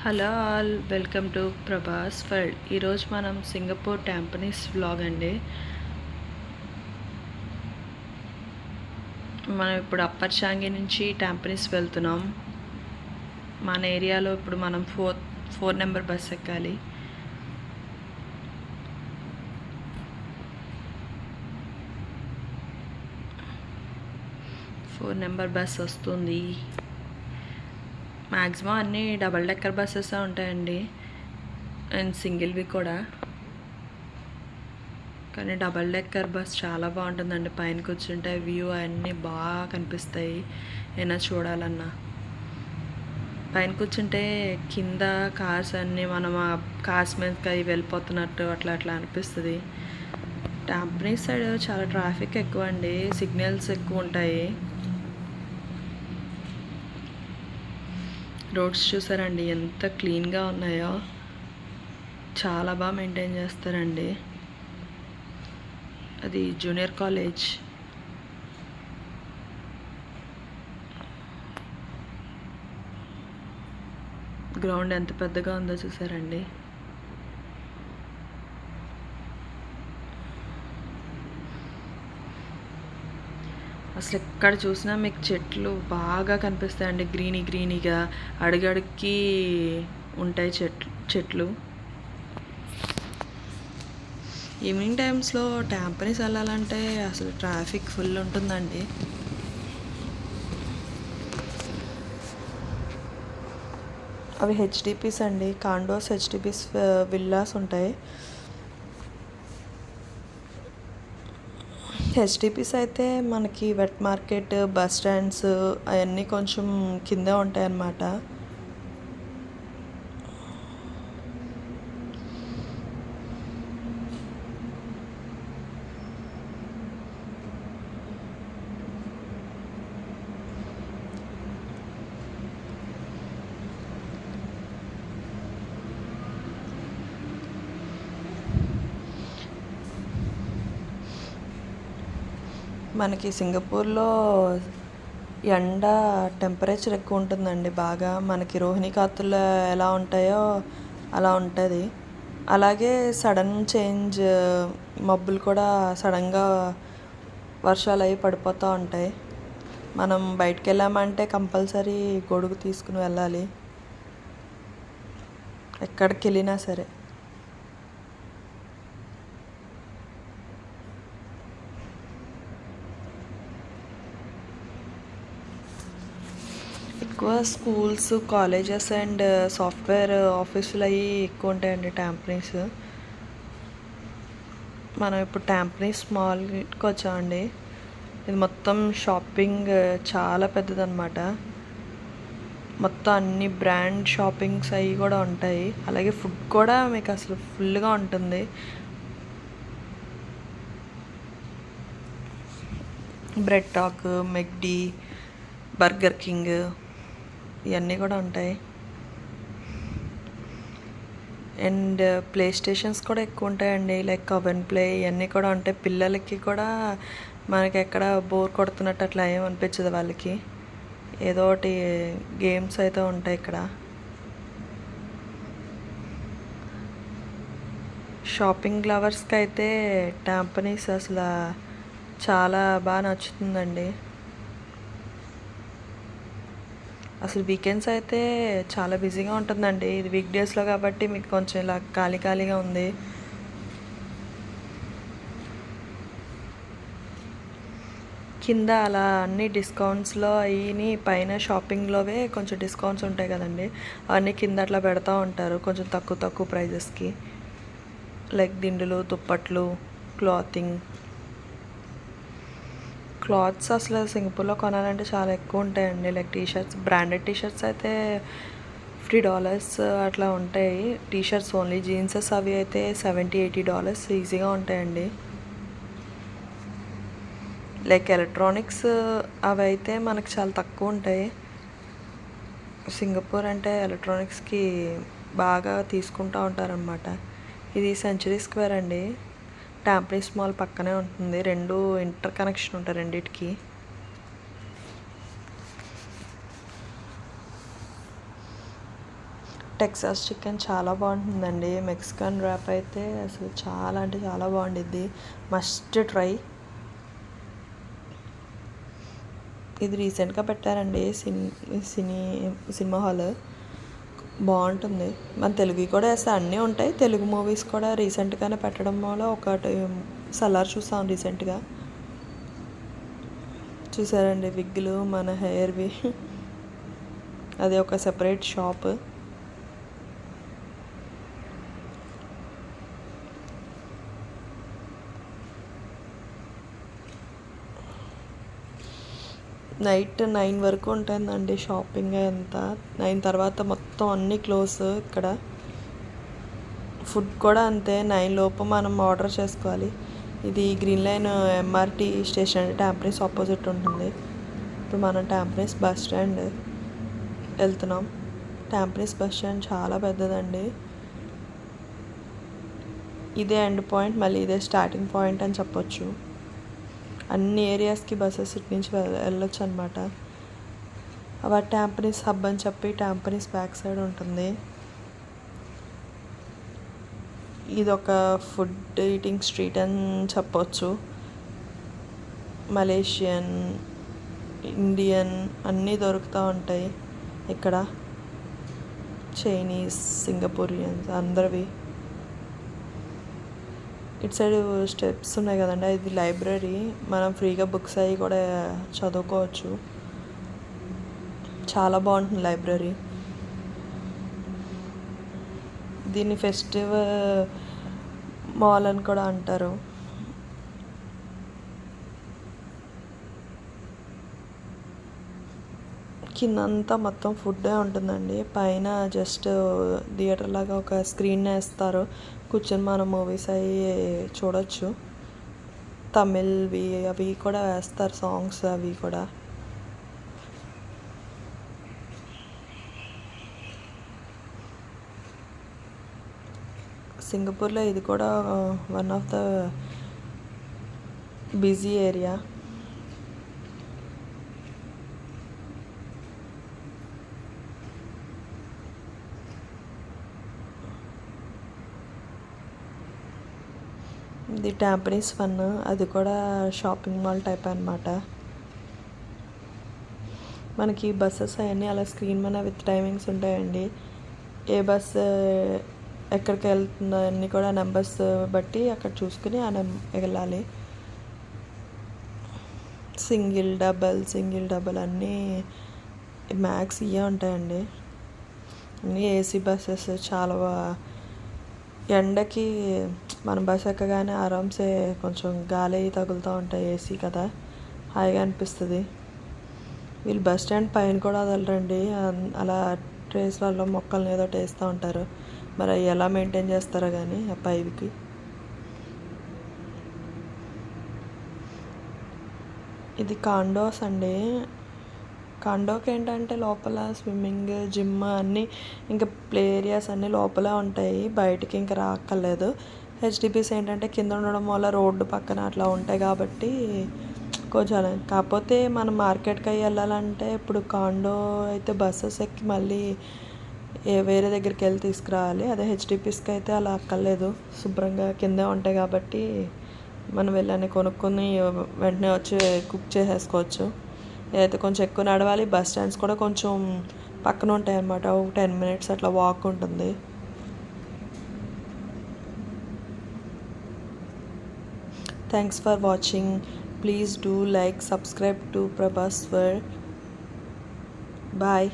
Hello all, welcome to Prabhas world. ఈరోజు మనం Singapore టాంపనీస్ vlog అండి. మనం ఇప్పుడు అప్పర్ చాంగి నుంచి టాంపనీస్ వెళ్తున్నాం. మన ఏరియాలో ఇప్పుడు మనం ఫోర్ నెంబర్ బస్ ఎక్కాలి. ఫోర్ నెంబర్ బస్ వస్తుంది. మ్యాక్సిమం అన్నీ డబల్ డెక్కర్ బస్సెస్ ఉంటాయండి, అండ్ సింగిల్వి కూడా. కానీ డబల్ డెక్కర్ బస్ చాలా బాగుంటుందండి. పైన కూర్చుంటే వ్యూ అన్నీ బాగా కనిపిస్తాయి. ఏమైనా చూడాలన్నా పైన కూర్చుంటే కింద కార్స్ అన్నీ మనం ఆ కార్స్ మీదకి అవి వెళ్ళిపోతున్నట్టు అట్లా అట్లా అనిపిస్తుంది. టాంపనీస్ సైడ్ చాలా ట్రాఫిక్ ఎక్కువ అండి, సిగ్నల్స్ ఎక్కువ ఉంటాయి. రోడ్స్ చూసారండి ఎంత క్లీన్గా ఉన్నాయో, చాలా బాగా మెయింటైన్ చేస్తారండి. అది జూనియర్ కాలేజ్. గ్రౌండ్ ఎంత పెద్దగా ఉందో చూసారండి. అసలు ఎక్కడ చూసినా మీకు చెట్లు బాగా కనిపిస్తాయండి, గ్రీనీగా అడుగడుక్కి ఉంటాయి చెట్లు. ఈవినింగ్ టైమ్స్లో టాంపనీస్ వెళ్ళాలంటే అసలు ట్రాఫిక్ ఫుల్ ఉంటుందండి. అవి హెచ్డిపిస్ అండి, కాండోస్ హెచ్డిపిస్ విల్లాస్ ఉంటాయి. హెచ్డిపిస్ అయితే మనకి వెట్ మార్కెట్, బస్ స్టాండ్స్ అవన్నీ కొంచెం కింద ఉంటాయి అన్నమాట. మనకి సింగపూర్లో ఎండ టెంపరేచర్ ఎక్కువ ఉంటుందండి బాగా. మనకి రోహిణి కార్తులు ఎలా ఉంటాయో అలా ఉంటుంది. అలాగే సడన్ చేంజ్, మబ్బులు కూడా సడన్గా వర్షాలు అవి పడిపోతూ ఉంటాయి. మనం బయటికి వెళ్ళామంటే కంపల్సరీ గొడుగు తీసుకుని వెళ్ళాలి ఎక్కడికి వెళ్ళినా సరే. ఎక్కువ స్కూల్స్, కాలేజెస్ అండ్ సాఫ్ట్వేర్ ఆఫీసులు అవి ఎక్కువ ఉంటాయండి టాంపనీస్. మనం ఇప్పుడు టాంపనీస్ మాల్కి వచ్చామండి. ఇది మొత్తం షాపింగ్ చాలా పెద్దదన్నమాట. మొత్తం అన్ని బ్రాండ్ షాపింగ్స్ అవి కూడా ఉంటాయి. అలాగే ఫుడ్ కూడా మీకు అసలు ఫుల్గా ఉంటుంది. Bread talk, McD, burger king ఇవన్నీ కూడా ఉంటాయి. అండ్ ప్లే స్టేషన్స్ కూడా ఎక్కువ ఉంటాయండి, లైక్ కవెన్ ప్లే ఇవన్నీ కూడా ఉంటాయి. పిల్లలకి కూడా మనకి ఎక్కడ బోర్ కొడుతున్నట్టు అట్లా ఏమనిపించదు వాళ్ళకి. ఏదో ఒకటి గేమ్స్ అయితే ఉంటాయి ఇక్కడ. షాపింగ్ లవర్స్కి అయితే టాంపనీస్ అసలు చాలా బాగా నచ్చుతుందండి. అసలు వీకెండ్స్ అయితే చాలా బిజీగా ఉంటుందండి. ఇది వీక్ డేస్లో కాబట్టి మీకు కొంచెం ఇలా ఖాళీగా ఉంది. కింద అలా అన్ని డిస్కౌంట్స్లో అవి పైన షాపింగ్లోవే కొంచెం డిస్కౌంట్స్ ఉంటాయి కదండి, అవన్నీ కింద అట్లా పెడతా ఉంటారు కొంచెం తక్కువ ప్రైజెస్కి. లైక్ దిండులు, దుప్పట్లు, క్లాత్స్ అసలు సింగపూర్లో కొనాలంటే చాలా ఎక్కువ ఉంటాయండి. లైక్ టీషర్ట్స్, బ్రాండెడ్ టీషర్ట్స్ అయితే $50 అట్లా ఉంటాయి. టీషర్ట్స్ ఓన్లీ, జీన్సెస్ అవి అయితే $70-80 ఈజీగా ఉంటాయండి. లైక్ ఎలక్ట్రానిక్స్ అవి అయితే మనకు చాలా తక్కువ ఉంటాయి. సింగపూర్ అంటే ఎలక్ట్రానిక్స్కి బాగా తీసుకుంటూ ఉంటారనమాట. ఇది సెంచరీ స్క్వేర్ అండి, టాంపనీస్ మాల్ పక్కనే ఉంటుంది. రెండు ఇంటర్ కనెక్షన్ ఉంటాయి రెండిటికి. టెక్సాస్ చికెన్ చాలా బాగుంటుందండి. మెక్సికన్ ర్యాప్ అయితే అసలు చాలా అంటే చాలా బాగుండిద్ది. Must try. ఇది రీసెంట్గా పెట్టారండి సినిమా హాల్. బాగుంటుంది. మన తెలుగు కూడా వేస్తే అన్నీ ఉంటాయి. తెలుగు మూవీస్ కూడా రీసెంట్గానే పెట్టడం వల్ల ఒకటి సలార్ చూసాం రీసెంట్గా. చూసారండి విగ్గులు మన హెయిర్వి. అది ఒక సెపరేట్ షాప్. నైట్ 9 వరకు ఉంటుందండి షాపింగ్ అంతా. 9 తర్వాత మొత్తం అన్నీ క్లోజ్ ఇక్కడ. ఫుడ్ కూడా అంతే, 9 లోపు మనం ఆర్డర్ చేసుకోవాలి. ఇది green line MRT station, Tampines opposite ఉంటుంది. ఇప్పుడు మనం ట్యాంపరీస్ బస్ స్టాండ్ వెళ్తున్నాం. ట్యాంపరీస్ బస్ స్టాండ్ చాలా పెద్దదండి. ఇదే ఎండ్ పాయింట్, మళ్ళీ ఇదే స్టార్టింగ్ పాయింట్ అని చెప్పొచ్చు. అన్ని ఏరియాస్కి బస్సెస్ ఇటు నుంచి వెళ్ళొచ్చు అనమాట. అవి ట్యాంపరీస్ హబ్ అని చెప్పి ట్యాంపరీస్ బ్యాక్ సైడ్ ఉంటుంది. ఇది ఒక ఫుడ్ ఈటింగ్ స్ట్రీట్ అని చెప్పొచ్చు. మలేషియన్, ఇండియన్ అన్నీ దొరుకుతూ ఉంటాయి ఇక్కడ. చైనీస్, సింగపూరియన్స్ అందరివి. ఇటు సైడ్ స్టెప్స్ ఉన్నాయి కదండి, ఇది లైబ్రరీ. మనం ఫ్రీగా బుక్స్ అవి కూడా చదువుకోవచ్చు. చాలా బాగుంటుంది లైబ్రరీ. దీన్ని ఫెస్టివల్ మాల్ అని కూడా అంటారు. కిందంతా మొత్తం ఫుడ్డే ఉంటుందండి. పైన జస్ట్ థియేటర్ లాగా ఒక స్క్రీన్ వేస్తారు, కూర్చొని మనం మూవీస్ అవి చూడొచ్చు. తమిళ్వి అవి కూడా వేస్తారు, సాంగ్స్ అవి కూడా. సింగపూర్లో ఇది కూడా one of the busy area. ఇది ట్యాంపరీస్ ఫన్, అది కూడా షాపింగ్ మాల్ టైప్ అనమాట. మనకి బస్సెస్ అవన్నీ అలా స్క్రీన్ మీద విత్ టైమింగ్స్ ఉంటాయండి. ఏ బస్ ఎక్కడికి వెళ్తుందో అన్నీ కూడా నెంబర్స్ బట్టి అక్కడ చూసుకుని వెళ్ళాలి. సింగిల్ డబల్ అన్నీ మ్యాక్స్ ఇవే ఉంటాయండి. అన్నీ ఏసీ బస్సెస్. చాలా ఎండకి మనం బస్ ఎక్కగానే ఆరామ్సే కొంచెం గాలి తగులుతూ ఉంటాయి, ఏసీ కదా, హాయిగా అనిపిస్తుంది. వీళ్ళు బస్ స్టాండ్ పైన కూడా వదలరండి, అలా ట్రేస్లలో మొక్కల్ని ఏదో వేస్తూ ఉంటారు. మరి అవి ఎలా మెయింటైన్ చేస్తారో కానీ ఆ పైకి. ఇది కాండోస్ అండి. కాండోకి ఏంటంటే లోపల స్విమ్మింగ్, జిమ్ అన్నీ ఇంకా ప్లే ఏరియాస్ అన్నీ లోపలే ఉంటాయి, బయటికి ఇంకా రాక్కర్లేదు. హెచ్డిపిస్ ఏంటంటే కింద ఉండడం వల్ల రోడ్డు పక్కన అట్లా ఉంటాయి కాబట్టి కొంచెం. కాకపోతే మనం మార్కెట్కి అవి వెళ్ళాలంటే ఇప్పుడు కాండో అయితే బస్సెస్ ఎక్కి మళ్ళీ వేరే దగ్గరికి వెళ్ళి తీసుకురావాలి. అదే హెచ్డిపిస్కి అయితే అలా అక్కర్లేదు, శుభ్రంగా కిందే ఉంటాయి కాబట్టి మనం వెళ్ళని కొనుక్కొని వెంటనే వచ్చి కుక్ చేసేసుకోవచ్చు. ఏదైతే కొంచెం ఎక్కువ నడవాలి. బస్ స్టాండ్స్ కూడా కొంచెం పక్కన ఉంటాయి అన్నమాట, 10 minutes అట్లా వాక్ ఉంటుంది. Thanks for watching. Please do like, subscribe to Prabhas world. Bye.